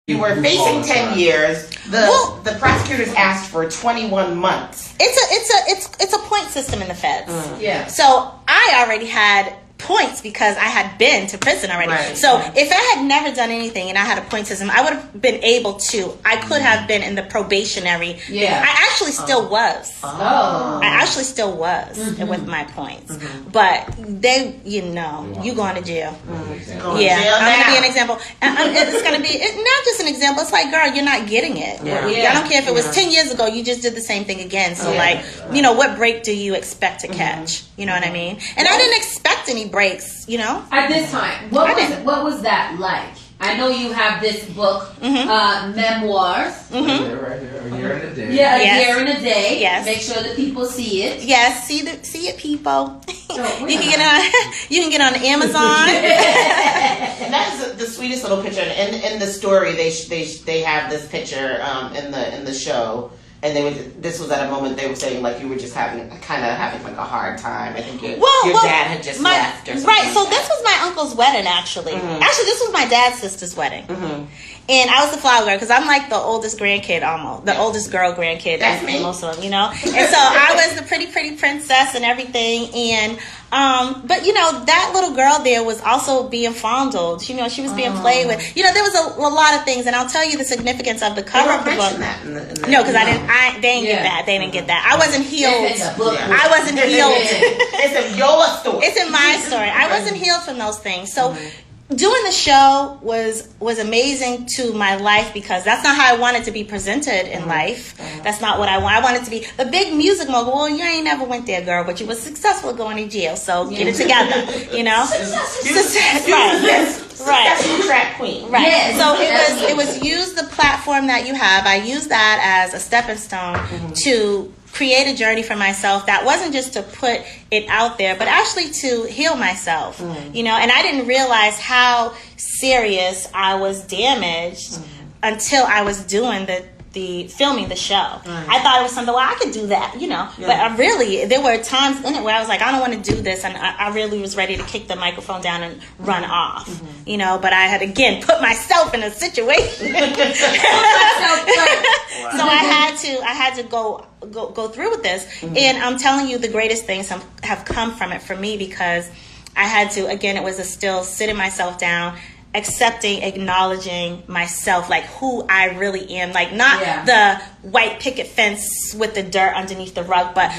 You were facing 10 years. The prosecutors asked for 21 months. It's a point system in the feds. Yeah. So I already had points because I had been to prison already. Right. So if I had never done anything and I had a point system, I would have been able to. I could have been in the probationary. Yeah. I actually still was. Oh. I actually still was with my points. But they, you going to jail. Yeah, I'm going to be an example. It's going to be not just an example. It's like, girl, you're not getting it. I don't care if it was 10 years ago. You just did the same thing again. So, what break do you expect to catch? You know what I mean? And I didn't expect any breaks, At this time, what was that like? I know you have this book, memoirs. Right there, a year and a day. Yeah, a year and a day. Yes. Make sure that people see it. Yes, see it, people. You can get on Amazon. And that is the sweetest little picture. In the story, they have this picture in the show. And this was at a moment they were saying like you were just having like a hard time. I think your dad had just left or something. Right, so this was my uncle's wedding actually. Actually, this was my dad's sister's wedding. And I was the flower girl because I'm like the oldest grandkid almost. The oldest girl grandkid. That's me. Most of them, And so I was the pretty princess and everything. And but that little girl there was also being fondled. She was being played with. There was a lot of things, and I'll tell you the significance of the cover of the book. No, because they didn't get that. They didn't get that. I wasn't healed. I wasn't healed. It's in your story. It's in my story. I wasn't healed from those things. So doing the show was amazing to my life because that's not how I wanted to be presented in life. That's not what I want. I wanted to be the big music mogul. Well, you ain't never went there, girl, but you were successful going to jail. So get it together, Successful track queen. Right. Yes. So it was use the platform that you have. I used that as a stepping stone to create a journey for myself that wasn't just to put it out there, but actually to heal myself, and I didn't realize how serious I was damaged until I was doing the filming the show. I thought it was something, well, I could do that, but there were times in it where I was like, I don't want to do this, and I really was ready to kick the microphone down and run off, but I had again put myself in a situation. So I had to go through with this, and I'm telling you, the greatest things have come from it for me because I had to, again, it was still sitting myself down, accepting, acknowledging myself, like who I really am, like not the white picket fence with the dirt underneath the rug, but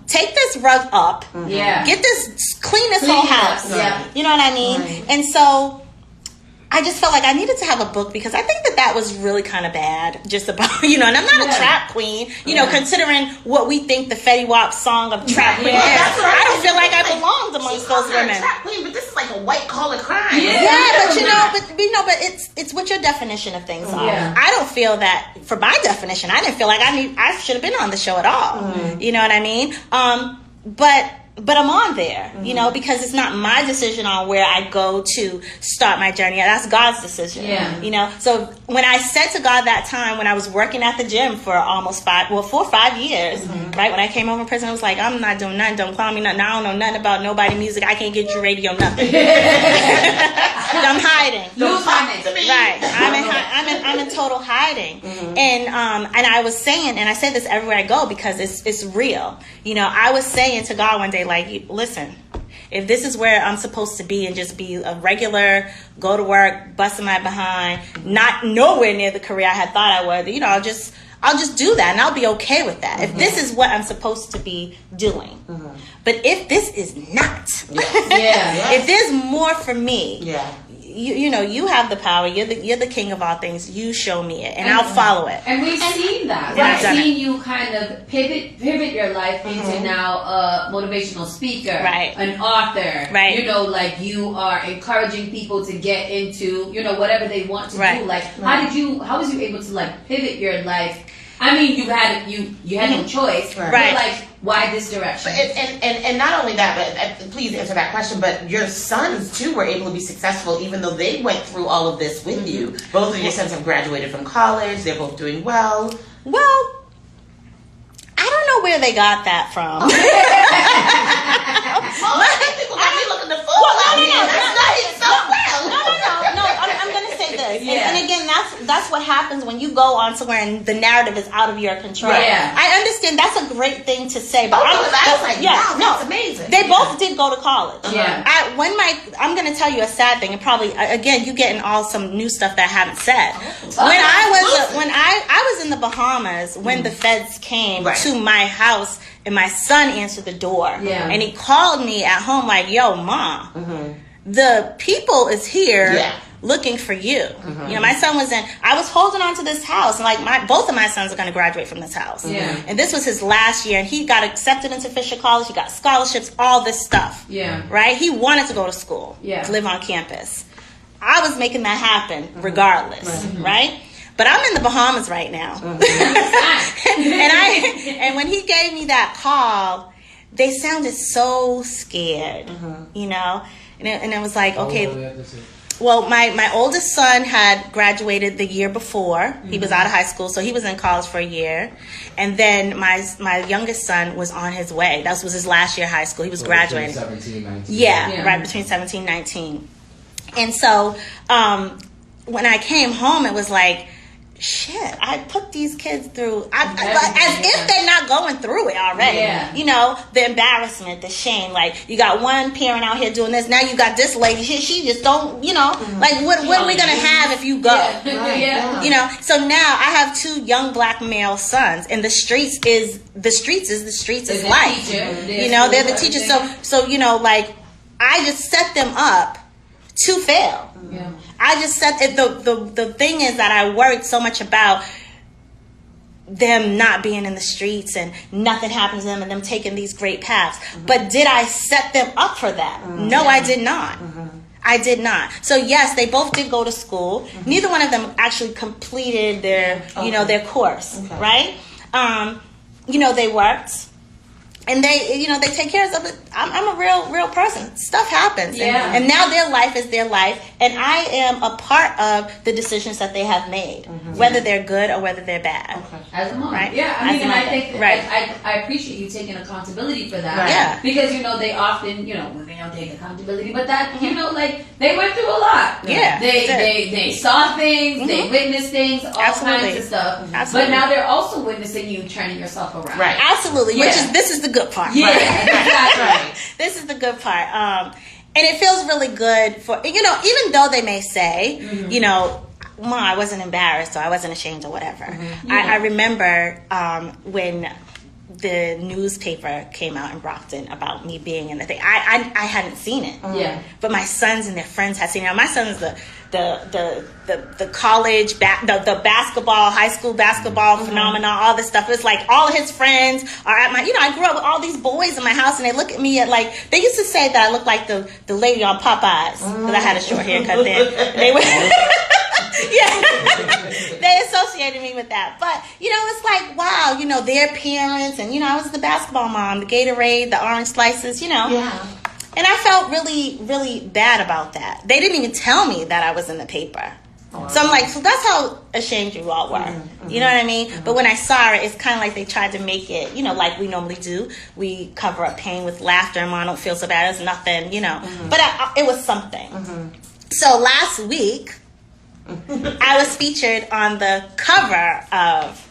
take this rug up, get this, clean this whole house, you know what I mean? And so I just felt like I needed to have a book because I think that was really kind of bad, just about, and I'm not a trap queen, considering what we think the Fetty Wap song of trap queen is. I don't feel like I belonged amongst those women. Trap queen, but this is like a white collar crime. But it's what your definition of things are. I don't feel that, for my definition, I didn't feel like I should have been on the show at all. You know what I mean? But I'm on there, because it's not my decision on where I go to start my journey. That's God's decision. So when I said to God that time when I was working at the gym for almost 4 or 5 years, right? When I came home from prison, I was like, I'm not doing nothing. Don't call me nothing. I don't know nothing about nobody music. I can't get you radio, nothing. I'm hiding. Right. I'm in total hiding. And I was saying, and I say this everywhere I go because it's real. I was saying to God one day, like, listen, if this is where I'm supposed to be and just be a regular, go to work, busting my behind, not nowhere near the career I had thought I would, I'll just do that and I'll be okay with that. If this is what I'm supposed to be doing. But if this is not, if there's more for me, you have the power. You're the king of all things. You show me it, and I'll follow it. And we've seen that. We've seen you kind of pivot your life into now a motivational speaker, an author. Like you are encouraging people to get into, whatever they want to do. Like, how was you able to like pivot your life? I mean, you had no choice, but like, why this direction? And not only that, but please answer that question. But your sons too were able to be successful, even though they went through all of this with you. Both of your sons have graduated from college. They're both doing well. Well, I don't know where they got that from. People got me looking the fool. I'm going to say with this. And again, that's what happens when you go on somewhere and the narrative is out of your control. I understand that's a great thing to say, but that's amazing. They both did go to college. I'm going to tell you a sad thing, and probably again you getting all some new stuff that I haven't said. When I was in the Bahamas, when the feds came to my house, and my son answered the door, and he called me at home like, "Yo, Mom, the people is here looking for you." You know, my son was I was holding on to this house, and like both of my sons are going to graduate from this house. And this was his last year, and he got accepted into Fisher College. He got scholarships, all this stuff. Right? He wanted to go to school, to live on campus. I was making that happen regardless, right? But I'm in the Bahamas right now. and when he gave me that call, they sounded so scared, you know? And it was like, okay. Well, my oldest son had graduated the year before. He was out of high school, so he was in college for a year. And then my youngest son was on his way. That was his last year of high school. He was graduating. 17, 19. Right, between 17 and 19. And so when I came home, it was like, shit, I put these kids through, as if they're not going through it already. You know, the embarrassment, the shame. Like, you got one parent out here doing this, now you got this lady here, she just don't, you know, like, what are we going to have if you go? You know, so now I have 2 young black male sons, and the streets is life. You know, they're the teachers. So, you know, like, I just set them up to fail. I just said the thing is that I worried so much about them not being in the streets and nothing happens to them and them taking these great paths. But did I set them up for that? No, I did not. I did not. So yes, they both did go to school. Neither one of them actually completed their their course, right? You know, they worked. And they take care of stuff. I'm a real person. Stuff happens. And now their life is their life. And I am a part of the decisions that they have made, whether they're good or whether they're bad. As a mom. Right? Yeah, I mean, and I think I appreciate you taking accountability for that. Because, you know, they often, you know, women don't take accountability, but that, you know, like, they went through a lot. They saw things, they witnessed things, all kinds of stuff. But now they're also witnessing you turning yourself around. Right. Absolutely. This is the good part. This is the good part. And it feels really good for, you know, even though they may say, you know, Mom, I wasn't embarrassed or I wasn't ashamed or whatever. I remember when the newspaper came out in Brockton about me being in the thing. I hadn't seen it. But my sons and their friends had seen it. Now, my son's the college the basketball, high school basketball phenomenon, all this stuff. It's like all his friends are at my, you know, I grew up with all these boys in my house, and they look at me at like, they used to say that I looked like the lady on Popeyes because I had a short haircut then. They were they associated me with that. But, you know, it's like, wow, you know, their parents, and, you know, I was the basketball mom, the Gatorade, the orange slices, you know. And I felt really, really bad about that. They didn't even tell me that I was in the paper. So I'm like, so that's how ashamed you all were. You know what I mean? But when I saw it, it's kind of like they tried to make it, you know, like we normally do. We cover up pain with laughter, and Mom don't feel so bad. It's nothing, you know. But it was something. So last week, I was featured on the cover of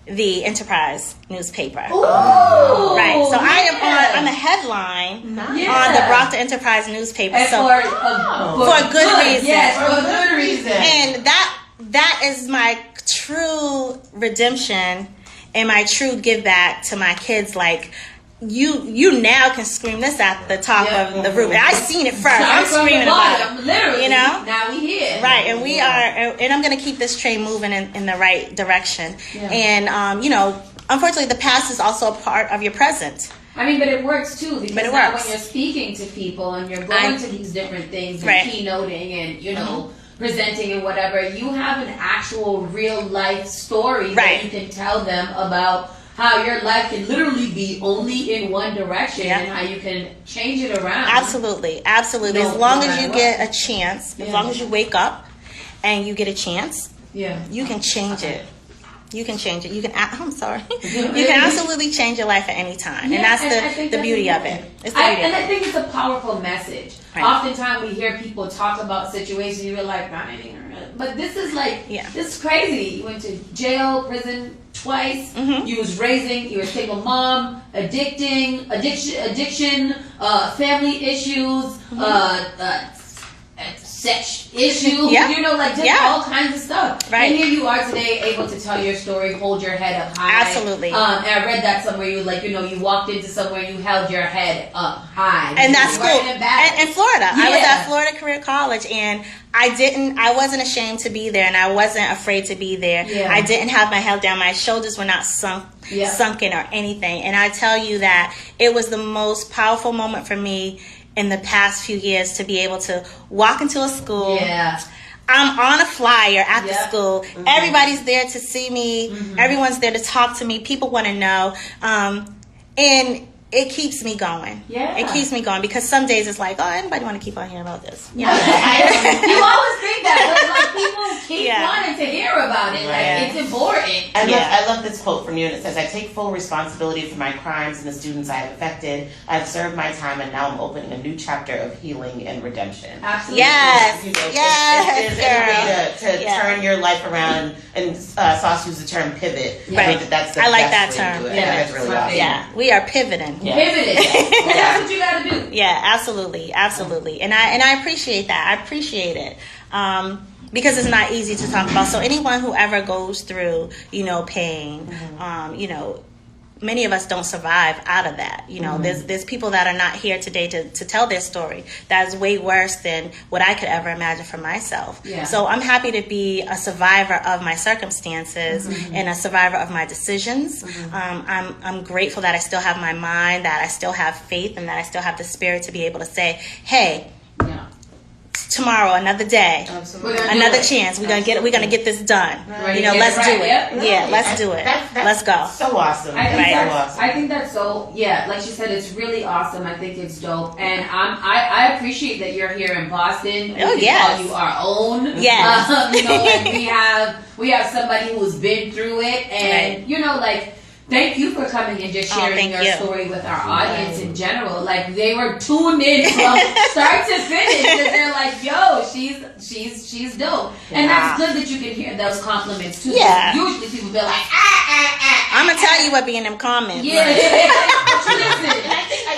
the Enterprise newspaper. Ooh, right. So I'm a headline on the Brockton Enterprise newspaper. And so for a good reason. Yes, for a good reason. And that is my true redemption and my true give back to my kids. Like, you now can scream this at the top of the roof. I seen it first. I'm screaming about it. Literally. You know? Now we here. Right, and we are, and I'm going to keep this train moving in the right direction. And, you know, unfortunately, the past is also a part of your present. I mean, but it works too, because now when you're speaking to people and you're going to these different things and keynoting and, you know, presenting and whatever, you have an actual real life story that you can tell them about how your life can literally be only in one direction and how you can change it around. Absolutely. Absolutely. As long as you get a chance, as long as you wake up and you get a chance, you can change it. You can change it. You can. I'm sorry. You can absolutely change your life at any time, and that's the beauty of it. It's the beauty of it. I think it's a powerful message. Right. Oftentimes we hear people talk about situations, you're like, but this is like, this is crazy. You went to jail, prison twice. You was you were a single mom, addiction, family issues, sex issues, you know, like just all kinds of stuff. Right. And here you are today, able to tell your story, hold your head up high. Absolutely. And I read that somewhere. You like, you know, you walked into somewhere, you held your head up high. And that's cool. In Florida, I was at Florida Career College, and I wasn't ashamed to be there, and I wasn't afraid to be there. I didn't have my head down. My shoulders were not sunken or anything. And I tell you that it was the most powerful moment for me in the past few years to be able to walk into a school. I'm on a flyer at the school. Everybody's there to see me. Everyone's there to talk to me. People want to know. And it keeps me going. It keeps me going, because some days it's like, oh, anybody want to keep on hearing about this? You always think that, but like people keep wanting to hear about it. Like it's important. I love this quote from you, and it says, "I take full responsibility for my crimes and the students I have affected. I've served my time, and now I'm opening a new chapter of healing and redemption." Absolutely. Yes. There's a way to turn your life around, and Sauce used the term pivot. I think that's the I like best that way to term. do it. That's really awesome. Yeah, we are pivoting. Pivoting. That's what you got to do. Yeah, absolutely, and I appreciate that. I appreciate it. Because it's not easy to talk about. So anyone who ever goes through, you know, pain, you know, many of us don't survive out of that. You know, there's people that are not here today to tell their story. That is way worse than what I could ever imagine for myself. So I'm happy to be a survivor of my circumstances and a survivor of my decisions. I'm grateful that I still have my mind, that I still have faith, and that I still have the spirit to be able to say, hey, tomorrow, another day, another chance. We're gonna get this done. You know, let's do it. Let's do it. Let's go. So awesome. I think that's so. Yeah, like she said, it's really awesome. I think it's dope, and I appreciate that you're here in Boston. Oh yes, call you our own. Yes, you know, like we have somebody who's been through it, and you know, like. Thank you for coming and just sharing your story with our audience in general. Like they were tuned in from start to finish, and they're like, "Yo, she's dope." And that's good that you can hear those compliments too. Usually people be like, I'm gonna tell you what be in them comments. I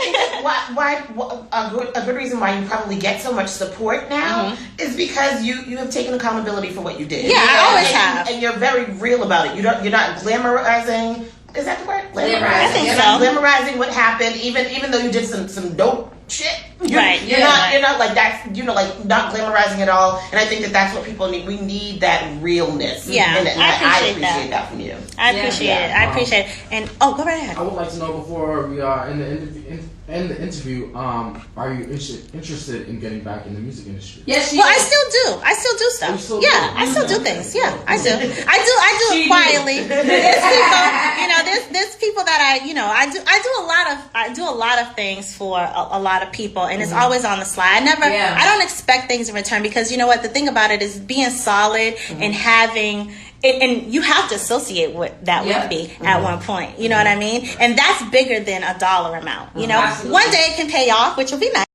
think that a good reason why you probably get so much support now is because you have taken accountability for what you did. I always have, and you're very real about it. You're not glamorizing. Is that the word? Glamorizing. I think so. Glamorizing what happened, even though you did some dope shit. You're not like that. You know, like not glamorizing at all. And I think that's what people need. We need that realness. Yeah, and I appreciate that from you. I appreciate it. I appreciate it. And go right ahead. I would like to know before we are in the interview. Are you interested in getting back in the music industry? Yes, well, I still do. I still do stuff. I still do things. Yeah, I do. I do it quietly. There's people, you know, there's people that I do a lot of things for a lot of people, and it's always on the slide. I don't expect things in return, because you know what, the thing about it is being solid and having. And you have to associate what that would be at one point. You know what I mean? And that's bigger than a dollar amount. You know, one day it can pay off, which will be nice.